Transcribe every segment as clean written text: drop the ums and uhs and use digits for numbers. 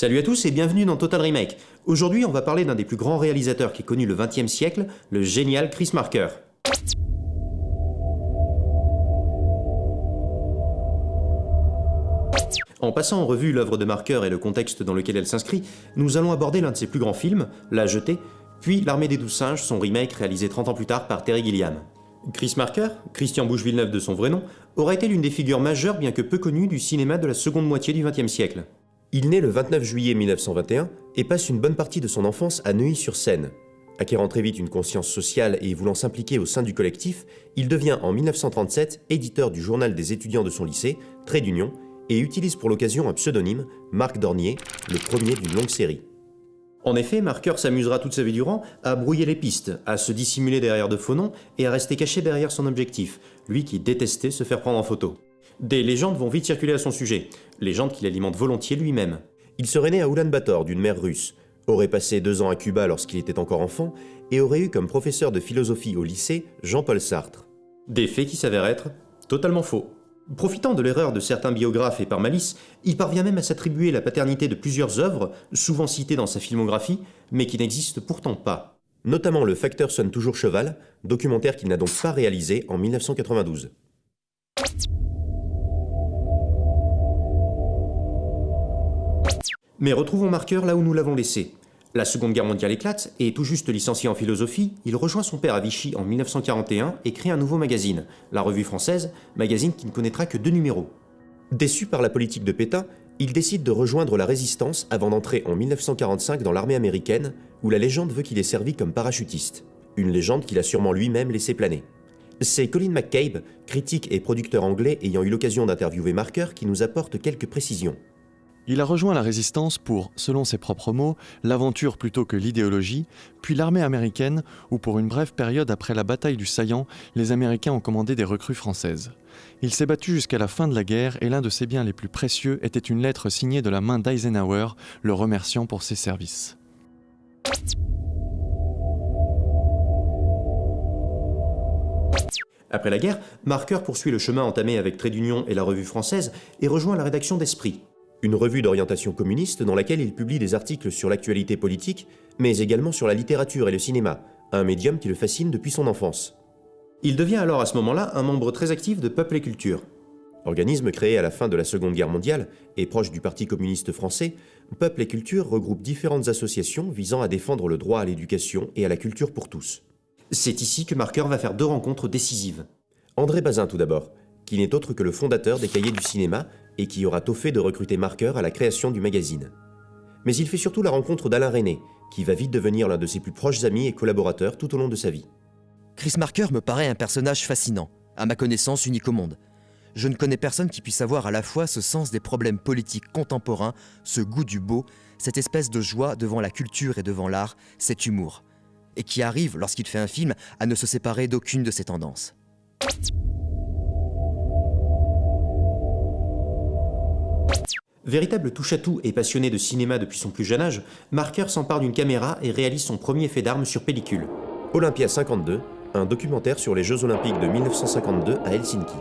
Salut à tous et bienvenue dans Total Remake. Aujourd'hui, on va parler d'un des plus grands réalisateurs qui ait connu le XXe siècle, le génial Chris Marker. En passant en revue l'œuvre de Marker et le contexte dans lequel elle s'inscrit, nous allons aborder l'un de ses plus grands films, La Jetée, puis L'Armée des 12 singes, son remake réalisé 30 ans plus tard par Terry Gilliam. Chris Marker, Christian Bouche-Villeneuve de son vrai nom, aura été l'une des figures majeures bien que peu connues du cinéma de la seconde moitié du XXe siècle. Il naît le 29 juillet 1921 et passe une bonne partie de son enfance à Neuilly-sur-Seine. Acquérant très vite une conscience sociale et voulant s'impliquer au sein du collectif, il devient en 1937 éditeur du journal des étudiants de son lycée, Trait d'Union, et utilise pour l'occasion un pseudonyme, Marc Dornier, le premier d'une longue série. En effet, Marker s'amusera toute sa vie durant à brouiller les pistes, à se dissimuler derrière de faux noms et à rester caché derrière son objectif, lui qui détestait se faire prendre en photo. Des légendes vont vite circuler à son sujet, légendes qu'il alimente volontiers lui-même. Il serait né à Oulan-Bator d'une mère russe, aurait passé 2 ans à Cuba lorsqu'il était encore enfant et aurait eu comme professeur de philosophie au lycée Jean-Paul Sartre. Des faits qui s'avèrent être totalement faux. Profitant de l'erreur de certains biographes et par malice, il parvient même à s'attribuer la paternité de plusieurs œuvres, souvent citées dans sa filmographie, mais qui n'existent pourtant pas. Notamment Le facteur sonne toujours cheval, documentaire qu'il n'a donc pas réalisé en 1992. Mais retrouvons Marker là où nous l'avons laissé. La Seconde Guerre mondiale éclate et, tout juste licencié en philosophie, il rejoint son père à Vichy en 1941 et crée un nouveau magazine, la Revue Française, magazine qui ne connaîtra que 2 numéros. Déçu par la politique de Pétain, il décide de rejoindre la Résistance avant d'entrer en 1945 dans l'armée américaine, où la légende veut qu'il ait servi comme parachutiste. Une légende qu'il a sûrement lui-même laissé planer. C'est Colin McCabe, critique et producteur anglais ayant eu l'occasion d'interviewer Marker, qui nous apporte quelques précisions. Il a rejoint la Résistance pour, selon ses propres mots, l'aventure plutôt que l'idéologie, puis l'armée américaine, où pour une brève période après la bataille du Saillant, les Américains ont commandé des recrues françaises. Il s'est battu jusqu'à la fin de la guerre et l'un de ses biens les plus précieux était une lettre signée de la main d'Eisenhower, le remerciant pour ses services. Après la guerre, Marker poursuit le chemin entamé avec Trait d'Union et la Revue Française et rejoint la rédaction d'Esprit, une revue d'orientation communiste dans laquelle il publie des articles sur l'actualité politique, mais également sur la littérature et le cinéma, un médium qui le fascine depuis son enfance. Il devient alors à ce moment-là un membre très actif de Peuple et Culture. Organisme créé à la fin de la Seconde Guerre mondiale et proche du Parti communiste français, Peuple et Culture regroupe différentes associations visant à défendre le droit à l'éducation et à la culture pour tous. C'est ici que Marker va faire 2 rencontres décisives. André Bazin tout d'abord, qui n'est autre que le fondateur des Cahiers du cinéma et qui aura tôt fait de recruter Marker à la création du magazine. Mais il fait surtout la rencontre d'Alain Resnais, qui va vite devenir l'un de ses plus proches amis et collaborateurs tout au long de sa vie. Chris Marker me paraît un personnage fascinant, à ma connaissance unique au monde. Je ne connais personne qui puisse avoir à la fois ce sens des problèmes politiques contemporains, ce goût du beau, cette espèce de joie devant la culture et devant l'art, cet humour, et qui arrive, lorsqu'il fait un film, à ne se séparer d'aucune de ces tendances. Véritable touche-à-tout et passionné de cinéma depuis son plus jeune âge, Marker s'empare d'une caméra et réalise son premier fait d'armes sur pellicule. Olympia 52, un documentaire sur les Jeux Olympiques de 1952 à Helsinki.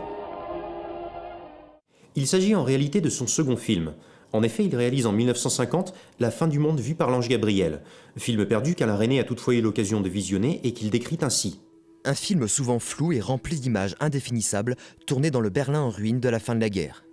Il s'agit en réalité de son second film. En effet, il réalise en 1950 La fin du monde vue par l'ange Gabriel, film perdu qu'Alain Resnais a toutefois eu l'occasion de visionner et qu'il décrit ainsi. Un film souvent flou et rempli d'images indéfinissables, tourné dans le Berlin en ruine de la fin de la guerre.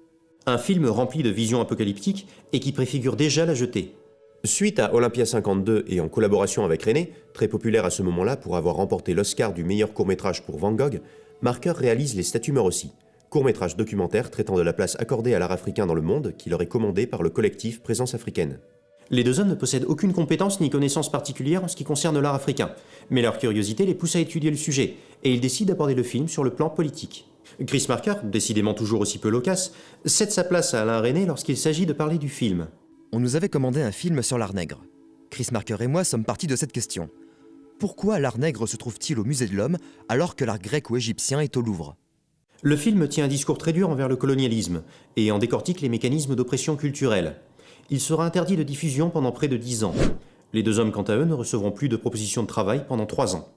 Un film rempli de visions apocalyptiques et qui préfigure déjà La Jetée. Suite à Olympia 52 et en collaboration avec Resnais, très populaire à ce moment-là pour avoir remporté l'Oscar du meilleur court-métrage pour Van Gogh, Marker réalise Les Statues meurent aussi, court-métrage documentaire traitant de la place accordée à l'art africain dans le monde qui leur est commandé par le collectif Présence africaine. Les 2 hommes ne possèdent aucune compétence ni connaissance particulière en ce qui concerne l'art africain, mais leur curiosité les pousse à étudier le sujet, et ils décident d'aborder le film sur le plan politique. Chris Marker, décidément toujours aussi peu loquace, cède sa place à Alain Resnais lorsqu'il s'agit de parler du film. On nous avait commandé un film sur l'art nègre. Chris Marker et moi sommes partis de cette question. Pourquoi l'art nègre se trouve-t-il au musée de l'Homme alors que l'art grec ou égyptien est au Louvre ? Le film tient un discours très dur envers le colonialisme et en décortique les mécanismes d'oppression culturelle. Il sera interdit de diffusion pendant près de 10 ans. Les 2 hommes, quant à eux, ne recevront plus de propositions de travail pendant 3 ans.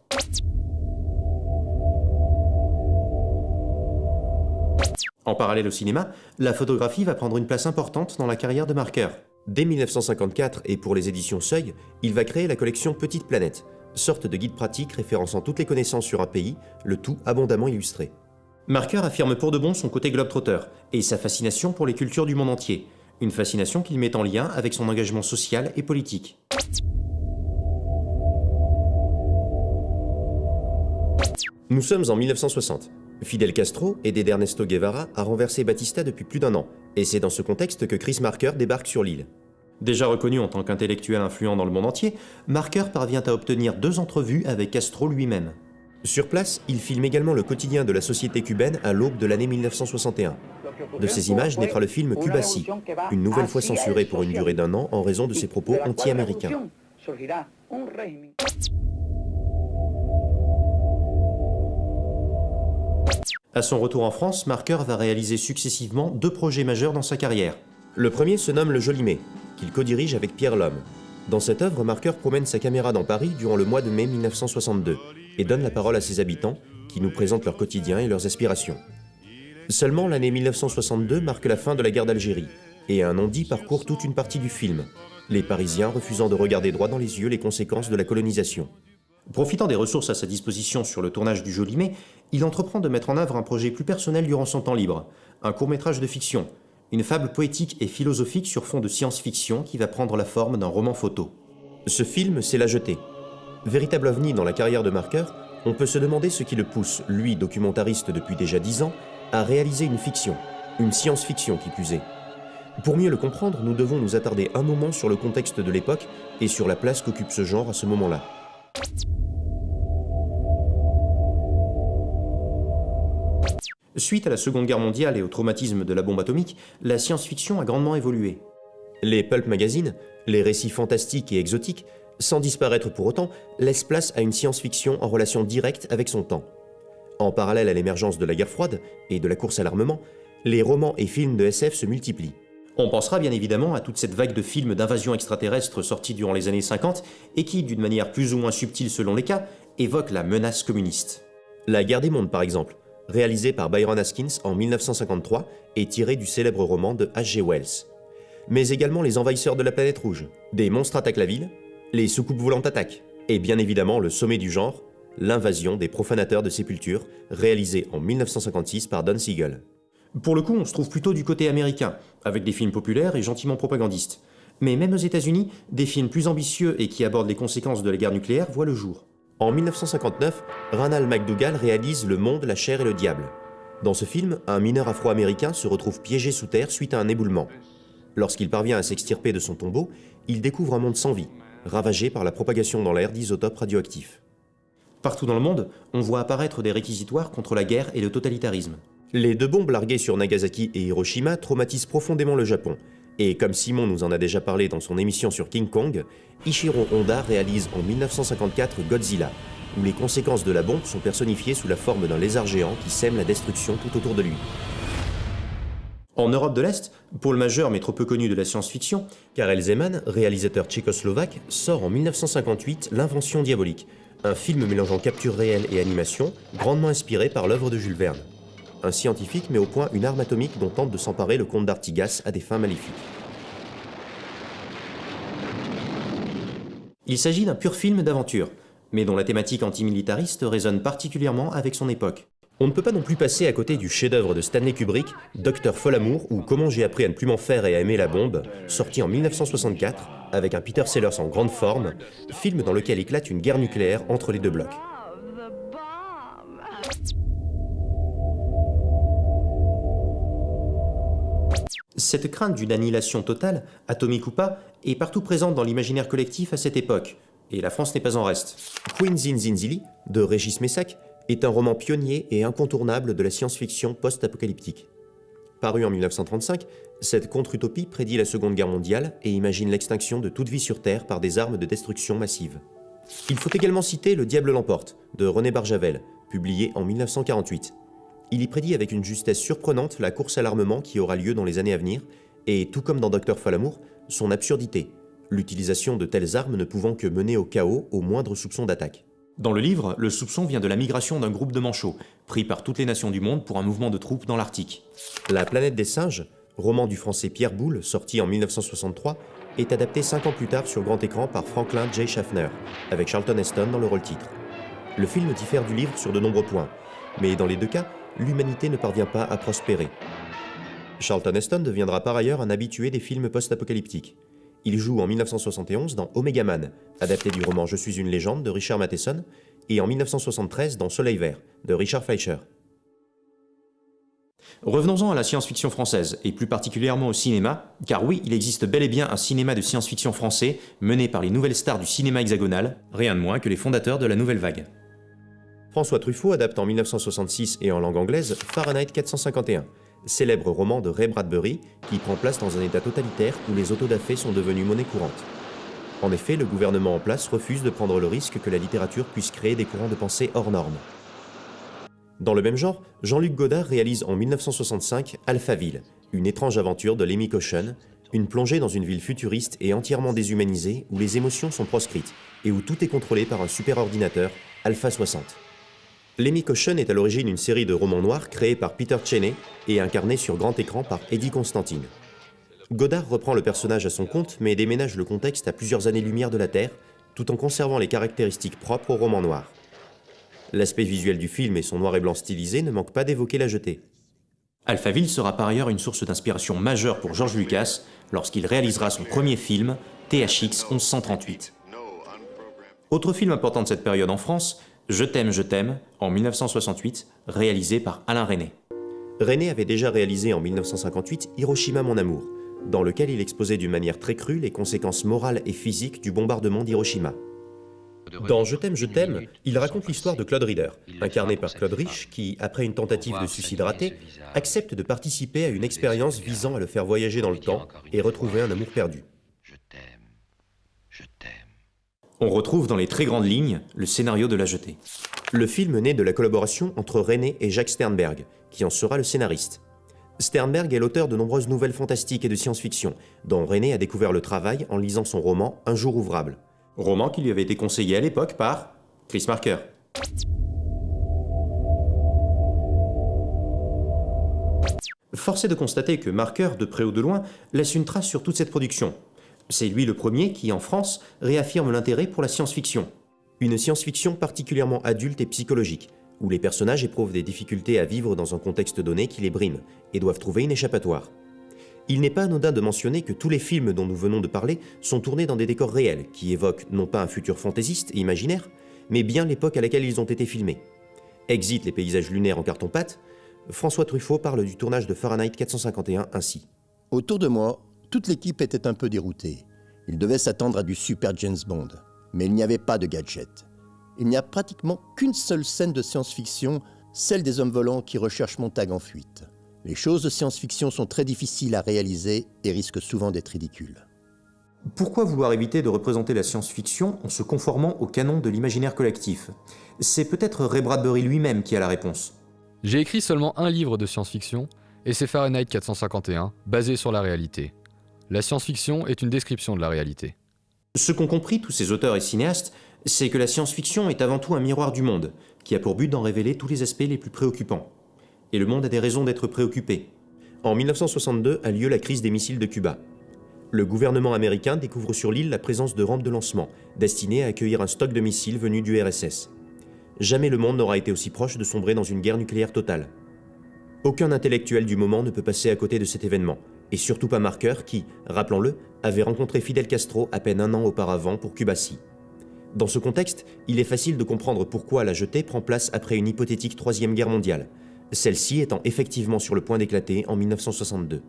En parallèle au cinéma, la photographie va prendre une place importante dans la carrière de Marker. Dès 1954 et pour les éditions Seuil, il va créer la collection Petite Planète, sorte de guide pratique référençant toutes les connaissances sur un pays, le tout abondamment illustré. Marker affirme pour de bon son côté globe-trotter et sa fascination pour les cultures du monde entier, une fascination qu'il met en lien avec son engagement social et politique. Nous sommes en 1960. Fidel Castro, aidé d'Ernesto Guevara, a renversé Batista depuis plus d'1 an, et c'est dans ce contexte que Chris Marker débarque sur l'île. Déjà reconnu en tant qu'intellectuel influent dans le monde entier, Marker parvient à obtenir 2 entrevues avec Castro lui-même. Sur place, il filme également le quotidien de la société cubaine à l'aube de l'année 1961. De ces images naîtra le film Cubacy, une nouvelle fois censuré pour une durée d'1 an en raison de ses propos anti-américains. À son retour en France, Marker va réaliser successivement 2 projets majeurs dans sa carrière. Le premier se nomme Le Jolimet, qu'il co-dirige avec Pierre Lhomme. Dans cette œuvre, Marker promène sa caméra dans Paris durant le mois de mai 1962 et donne la parole à ses habitants, qui nous présentent leur quotidien et leurs aspirations. Seulement, l'année 1962 marque la fin de la guerre d'Algérie, et un non-dit parcourt toute une partie du film, les Parisiens refusant de regarder droit dans les yeux les conséquences de la colonisation. Profitant des ressources à sa disposition sur le tournage du Jolimet, il entreprend de mettre en œuvre un projet plus personnel durant son temps libre, un court-métrage de fiction, une fable poétique et philosophique sur fond de science-fiction qui va prendre la forme d'un roman photo. Ce film, c'est La Jetée. Véritable ovni dans la carrière de Marker, on peut se demander ce qui le pousse, lui documentariste depuis déjà 10 ans, à réaliser une fiction, une science-fiction qui plus est. Pour mieux le comprendre, nous devons nous attarder un moment sur le contexte de l'époque et sur la place qu'occupe ce genre à ce moment-là. Suite à la Seconde Guerre mondiale et au traumatisme de la bombe atomique, la science-fiction a grandement évolué. Les pulp magazines, les récits fantastiques et exotiques, sans disparaître pour autant, laissent place à une science-fiction en relation directe avec son temps. En parallèle à l'émergence de la guerre froide et de la course à l'armement, les romans et films de SF se multiplient. On pensera bien évidemment à toute cette vague de films d'invasion extraterrestre sortis durant les années 50 et qui, d'une manière plus ou moins subtile selon les cas, évoquent la menace communiste. La guerre des mondes par exemple, réalisé par Byron Haskins en 1953 et tiré du célèbre roman de H.G. Wells. Mais également Les Envahisseurs de la planète rouge, Des monstres attaquent la ville, Les soucoupes volantes attaquent, et bien évidemment le sommet du genre, L'invasion des profanateurs de sépultures, réalisé en 1956 par Don Siegel. Pour le coup, on se trouve plutôt du côté américain, avec des films populaires et gentiment propagandistes. Mais même aux États-Unis, des films plus ambitieux et qui abordent les conséquences de la guerre nucléaire voient le jour. En 1959, Ranald McDougall réalise Le Monde, la chair et le diable. Dans ce film, un mineur afro-américain se retrouve piégé sous terre suite à un éboulement. Lorsqu'il parvient à s'extirper de son tombeau, il découvre un monde sans vie, ravagé par la propagation dans l'air d'isotopes radioactifs. Partout dans le monde, on voit apparaître des réquisitoires contre la guerre et le totalitarisme. Les 2 bombes larguées sur Nagasaki et Hiroshima traumatisent profondément le Japon. Et comme Simon nous en a déjà parlé dans son émission sur King Kong, Ichiro Honda réalise en 1954 Godzilla, où les conséquences de la bombe sont personnifiées sous la forme d'un lézard géant qui sème la destruction tout autour de lui. En Europe de l'Est, pôle majeur mais trop peu connu de la science-fiction, Karel Zeman, réalisateur tchécoslovaque, sort en 1958 L'Invention diabolique, un film mélangeant capture réelle et animation, grandement inspiré par l'œuvre de Jules Verne. Un scientifique met au point une arme atomique dont tente de s'emparer le comte d'Artigas à des fins maléfiques. Il s'agit d'un pur film d'aventure, mais dont la thématique antimilitariste résonne particulièrement avec son époque. On ne peut pas non plus passer à côté du chef-d'œuvre de Stanley Kubrick, Dr Folamour ou Comment j'ai appris à ne plus m'en faire et à aimer la bombe, sorti en 1964, avec un Peter Sellers en grande forme, film dans lequel éclate une guerre nucléaire entre les 2 blocs. Cette crainte d'une annihilation totale, atomique ou pas, est partout présente dans l'imaginaire collectif à cette époque, et la France n'est pas en reste. Queen Zinzinzili, de Régis Messac, est un roman pionnier et incontournable de la science-fiction post-apocalyptique. Paru en 1935, cette contre-utopie prédit la Seconde Guerre mondiale et imagine l'extinction de toute vie sur Terre par des armes de destruction massive. Il faut également citer Le Diable l'emporte, de René Barjavel, publié en 1948. Il y prédit avec une justesse surprenante la course à l'armement qui aura lieu dans les années à venir, et tout comme dans Dr Folamour, son absurdité, l'utilisation de telles armes ne pouvant que mener au chaos au moindre soupçon d'attaque. Dans le livre, le soupçon vient de la migration d'un groupe de manchots, pris par toutes les nations du monde pour un mouvement de troupes dans l'Arctique. La planète des singes, roman du français Pierre Boulle, sorti en 1963, est adapté 5 ans plus tard sur grand écran par Franklin J. Schaffner, avec Charlton Heston dans le rôle titre. Le film diffère du livre sur de nombreux points, mais dans les deux cas, l'humanité ne parvient pas à prospérer. Charlton Heston deviendra par ailleurs un habitué des films post-apocalyptiques. Il joue en 1971 dans Omega Man, adapté du roman Je suis une légende de Richard Matheson, et en 1973 dans Soleil vert de Richard Fleischer. Revenons-en à la science-fiction française, et plus particulièrement au cinéma, car oui, il existe bel et bien un cinéma de science-fiction français mené par les nouvelles stars du cinéma hexagonal, rien de moins que les fondateurs de la nouvelle vague. François Truffaut adapte en 1966 et en langue anglaise Fahrenheit 451, célèbre roman de Ray Bradbury qui prend place dans un état totalitaire où les autodafés sont devenus monnaie courante. En effet, le gouvernement en place refuse de prendre le risque que la littérature puisse créer des courants de pensée hors normes. Dans le même genre, Jean-Luc Godard réalise en 1965 Alphaville, une étrange aventure de Lemmy Caution, une plongée dans une ville futuriste et entièrement déshumanisée où les émotions sont proscrites et où tout est contrôlé par un superordinateur, Alpha 60. Lemmy Caution est à l'origine une série de romans noirs créés par Peter Cheney et incarnés sur grand écran par Eddie Constantine. Godard reprend le personnage à son compte mais déménage le contexte à plusieurs années-lumière de la Terre, tout en conservant les caractéristiques propres au roman noir. L'aspect visuel du film et son noir et blanc stylisé ne manquent pas d'évoquer la jetée. Alphaville sera par ailleurs une source d'inspiration majeure pour George Lucas lorsqu'il réalisera son premier film, THX 1138. Autre film important de cette période en France, Je t'aime, en 1968, réalisé par Alain Resnais. Resnais avait déjà réalisé en 1958 Hiroshima mon amour, dans lequel il exposait d'une manière très crue les conséquences morales et physiques du bombardement d'Hiroshima. Dans Je t'aime, il raconte l'histoire de Claude Reader, incarné par Claude Rich, qui, après une tentative de suicide ratée, accepte de participer à une expérience visant à le faire voyager dans le temps et retrouver un amour perdu. Je t'aime. On retrouve dans les très grandes lignes le scénario de La Jetée. Le film naît de la collaboration entre Resnais et Jacques Sternberg, qui en sera le scénariste. Sternberg est l'auteur de nombreuses nouvelles fantastiques et de science-fiction, dont Resnais a découvert le travail en lisant son roman Un jour ouvrable. Roman qui lui avait été conseillé à l'époque par Chris Marker. Force est de constater que Marker, de près ou de loin, laisse une trace sur toute cette production. C'est lui le premier qui, en France, réaffirme l'intérêt pour la science-fiction. Une science-fiction particulièrement adulte et psychologique, où les personnages éprouvent des difficultés à vivre dans un contexte donné qui les brime, et doivent trouver une échappatoire. Il n'est pas anodin de mentionner que tous les films dont nous venons de parler sont tournés dans des décors réels, qui évoquent non pas un futur fantaisiste et imaginaire, mais bien l'époque à laquelle ils ont été filmés. Exit les paysages lunaires en carton-pâte, François Truffaut parle du tournage de Fahrenheit 451 ainsi. Autour de moi, toute l'équipe était un peu déroutée. Ils devaient s'attendre à du super James Bond, mais il n'y avait pas de gadget. Il n'y a pratiquement qu'une seule scène de science-fiction, celle des hommes volants qui recherchent Montag en fuite. Les choses de science-fiction sont très difficiles à réaliser et risquent souvent d'être ridicules. Pourquoi vouloir éviter de représenter la science-fiction en se conformant au canon de l'imaginaire collectif? C'est peut-être Ray Bradbury lui-même qui a la réponse. J'ai écrit seulement un livre de science-fiction, et c'est Fahrenheit 451, basé sur la réalité. La science-fiction est une description de la réalité. Ce qu'ont compris tous ces auteurs et cinéastes, c'est que la science-fiction est avant tout un miroir du monde, qui a pour but d'en révéler tous les aspects les plus préoccupants. Et le monde a des raisons d'être préoccupé. En 1962 a lieu la crise des missiles de Cuba. Le gouvernement américain découvre sur l'île la présence de rampes de lancement, destinées à accueillir un stock de missiles venus du RSS. Jamais le monde n'aura été aussi proche de sombrer dans une guerre nucléaire totale. Aucun intellectuel du moment ne peut passer à côté de cet événement, et surtout pas Marker qui, rappelons-le, avait rencontré Fidel Castro à peine un an auparavant pour Cubatie. Dans ce contexte, il est facile de comprendre pourquoi La Jetée prend place après une hypothétique Troisième Guerre mondiale, celle-ci étant effectivement sur le point d'éclater en 1962.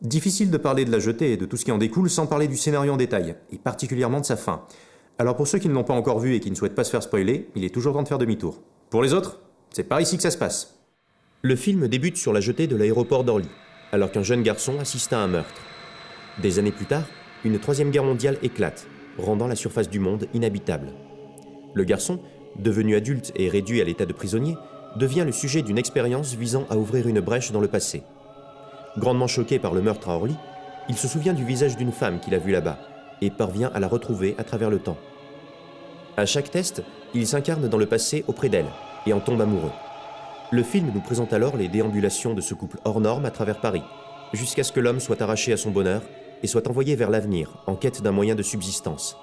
Difficile de parler de La Jetée et de tout ce qui en découle sans parler du scénario en détail, et particulièrement de sa fin. Alors pour ceux qui ne l'ont pas encore vu et qui ne souhaitent pas se faire spoiler, il est toujours temps de faire demi-tour. Pour les autres, c'est par ici que ça se passe. Le film débute sur la jetée de l'aéroport d'Orly, alors qu'un jeune garçon assiste à un meurtre. Des années plus tard, une troisième guerre mondiale éclate, rendant la surface du monde inhabitable. Le garçon, devenu adulte et réduit à l'état de prisonnier, devient le sujet d'une expérience visant à ouvrir une brèche dans le passé. Grandement choqué par le meurtre à Orly, il se souvient du visage d'une femme qu'il a vue là-bas et parvient à la retrouver à travers le temps. À chaque test, il s'incarne dans le passé auprès d'elle et en tombe amoureux. Le film nous présente alors les déambulations de ce couple hors norme à travers Paris, jusqu'à ce que l'homme soit arraché à son bonheur et soit envoyé vers l'avenir, en quête d'un moyen de subsistance.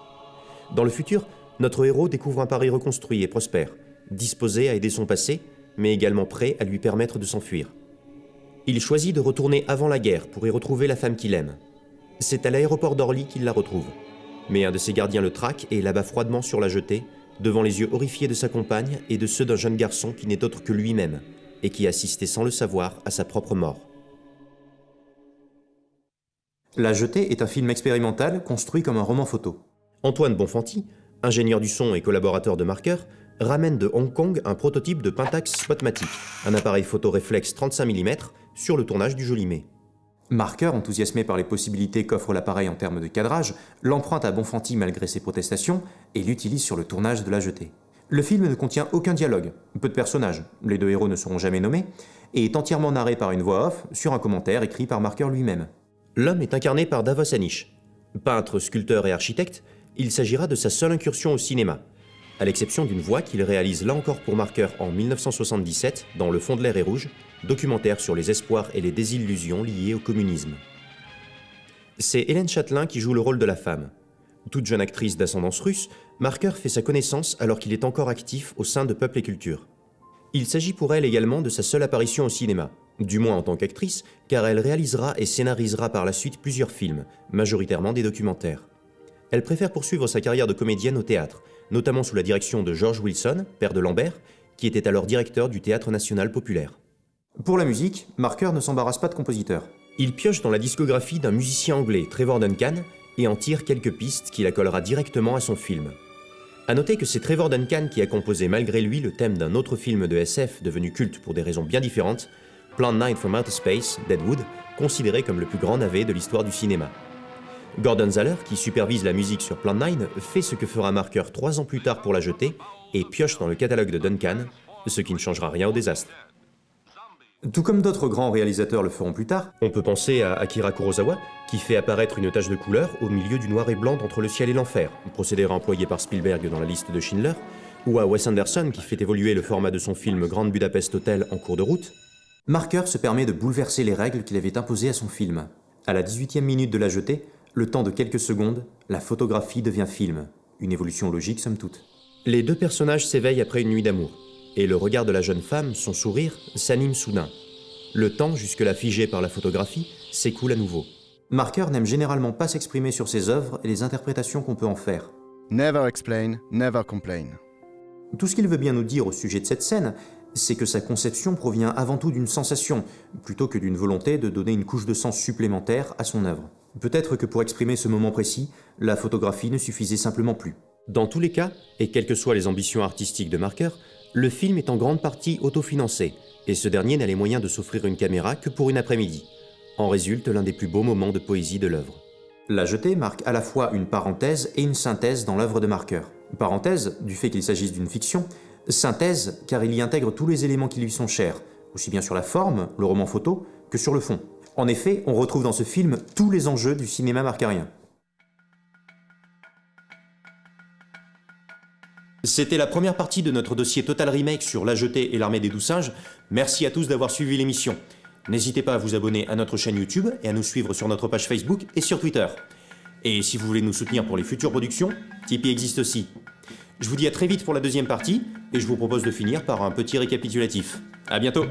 Dans le futur, notre héros découvre un Paris reconstruit et prospère, disposé à aider son passé, mais également prêt à lui permettre de s'enfuir. Il choisit de retourner avant la guerre pour y retrouver la femme qu'il aime. C'est à l'aéroport d'Orly qu'il la retrouve. Mais un de ses gardiens le traque et l'abat froidement sur la jetée, devant les yeux horrifiés de sa compagne et de ceux d'un jeune garçon qui n'est autre que lui-même, et qui assistait sans le savoir à sa propre mort. La jetée est un film expérimental construit comme un roman photo. Antoine Bonfanti, ingénieur du son et collaborateur de Marker, ramène de Hong Kong un prototype de Pentax Spotmatic, un appareil photo réflexe 35 mm, sur le tournage du Jolimet. Marker, enthousiasmé par les possibilités qu'offre l'appareil en termes de cadrage, l'emprunte à Bonfanti malgré ses protestations et l'utilise sur le tournage de La Jetée. Le film ne contient aucun dialogue, peu de personnages, les deux héros ne seront jamais nommés, et est entièrement narré par une voix off sur un commentaire écrit par Marker lui-même. L'homme est incarné par Davos Anish. Peintre, sculpteur et architecte, il s'agira de sa seule incursion au cinéma, à l'exception d'une voix qu'il réalise là encore pour Marker en 1977 dans Le fond de l'air est rouge, documentaire sur les espoirs et les désillusions liées au communisme. C'est Hélène Châtelain qui joue le rôle de la femme. Toute jeune actrice d'ascendance russe, Marker fait sa connaissance alors qu'il est encore actif au sein de Peuple et Culture. Il s'agit pour elle également de sa seule apparition au cinéma, du moins en tant qu'actrice, car elle réalisera et scénarisera par la suite plusieurs films, majoritairement des documentaires. Elle préfère poursuivre sa carrière de comédienne au théâtre, notamment sous la direction de George Wilson, père de Lambert, qui était alors directeur du Théâtre National Populaire. Pour la musique, Marker ne s'embarrasse pas de compositeur. Il pioche dans la discographie d'un musicien anglais, Trevor Duncan, et en tire quelques pistes qu'il accolera directement à son film. A noter que c'est Trevor Duncan qui a composé malgré lui le thème d'un autre film de SF devenu culte pour des raisons bien différentes, Plan 9 from Outer Space, Deadwood, considéré comme le plus grand navet de l'histoire du cinéma. Gordon Zahler, qui supervise la musique sur Plan 9, fait ce que fera Marker 3 ans plus tard pour La Jetée et pioche dans le catalogue de Duncan, ce qui ne changera rien au désastre. Tout comme d'autres grands réalisateurs le feront plus tard, on peut penser à Akira Kurosawa, qui fait apparaître une tache de couleur au milieu du noir et blanc d'Entre le ciel et l'enfer, procédé employé par Spielberg dans La liste de Schindler, ou à Wes Anderson, qui fait évoluer le format de son film Grand Budapest Hotel en cours de route. Marker se permet de bouleverser les règles qu'il avait imposées à son film. À la 18e minute de La Jetée, le temps de quelques secondes, la photographie devient film, une évolution logique somme toute. Les deux personnages s'éveillent après une nuit d'amour, et le regard de la jeune femme, son sourire, s'anime soudain. Le temps, jusque-là figé par la photographie, s'écoule à nouveau. Marker n'aime généralement pas s'exprimer sur ses œuvres et les interprétations qu'on peut en faire. Never explain, never complain. Tout ce qu'il veut bien nous dire au sujet de cette scène, c'est que sa conception provient avant tout d'une sensation, plutôt que d'une volonté de donner une couche de sens supplémentaire à son œuvre. Peut-être que pour exprimer ce moment précis, la photographie ne suffisait simplement plus. Dans tous les cas, et quelles que soient les ambitions artistiques de Marker, le film est en grande partie autofinancé, et ce dernier n'a les moyens de s'offrir une caméra que pour une après-midi. En résulte l'un des plus beaux moments de poésie de l'œuvre. La Jetée marque à la fois une parenthèse et une synthèse dans l'œuvre de Marker. Parenthèse, du fait qu'il s'agisse d'une fiction, synthèse, car il y intègre tous les éléments qui lui sont chers, aussi bien sur la forme, le roman photo, que sur le fond. En effet, on retrouve dans ce film tous les enjeux du cinéma markerien. C'était la première partie de notre dossier Total Remake sur La Jetée et l'Armée des Douze Singes. Merci à tous d'avoir suivi l'émission. N'hésitez pas à vous abonner à notre chaîne YouTube et à nous suivre sur notre page Facebook et sur Twitter. Et si vous voulez nous soutenir pour les futures productions, Tipeee existe aussi. Je vous dis à très vite pour la deuxième partie, et je vous propose de finir par un petit récapitulatif. À bientôt!